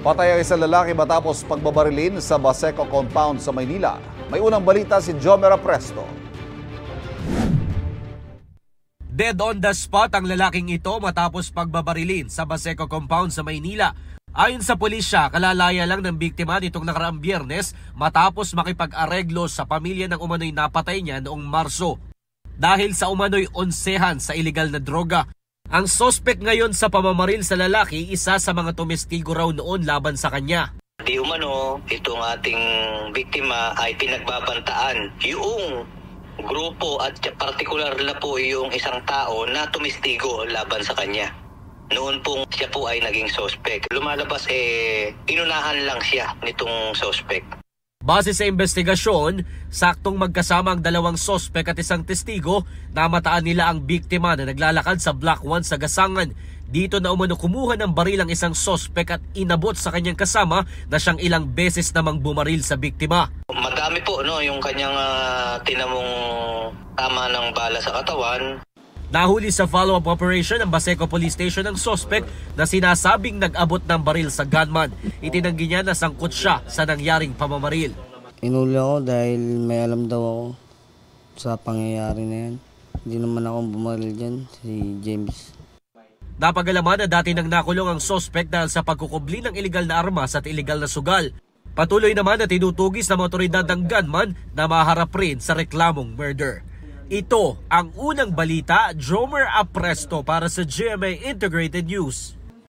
Patay ang isang lalaki matapos pagbabarilin sa Baseco compound sa Maynila. May unang balita si Jomera Presto. Dead on the spot ang lalaking ito matapos pagbabarilin sa Baseco compound sa Maynila. Ayon sa pulisya, kalalaya lang ng biktima nitong nakaraang Biyernes matapos makipag-areglo sa pamilya ng umano'y napatay niya noong Marso. Dahil sa umano'y onsehan sa iligal na droga. Ang sospek ngayon sa pamamaril sa lalaki, isa sa mga tumestigo raw noon laban sa kanya. Di umano, itong ating biktima ay pinagbabantaan yung grupo at partikular na po yung isang tao na tumestigo laban sa kanya. Noon pong siya po ay naging sospek. Lumalabas inunahan lang siya nitong sospek. Base sa investigasyon, saktong magkasama ang dalawang sospek at isang testigo na mataan nila ang biktima na naglalakad sa Block 1 sa Gasangan. Dito na umano kumuha ng baril ang isang sospek at inabot sa kanyang kasama na siyang ilang beses namang bumaril sa biktima. Madami po yung kanyang tinamong tama ng bala sa katawan. Nahuli sa follow-up operation ng Baseco Police Station ang sospek na sinasabing nag-abot ng baril sa gunman. Itinanggi niya na sangkot siya sa nangyaring pamamaril. Inuli ako dahil may alam daw ako sa pangyayari na yan. Hindi naman ako bumaril dyan, si James. Napag-alaman na dati nang nakulong ang sospek dahil sa pagkukubli ng iligal na armas at iligal na sugal. Patuloy naman na tinutugis ng otoridad ng gunman na maharap rin sa reklamong murder. Ito ang unang balita, Jomera Presto para sa GMA Integrated News.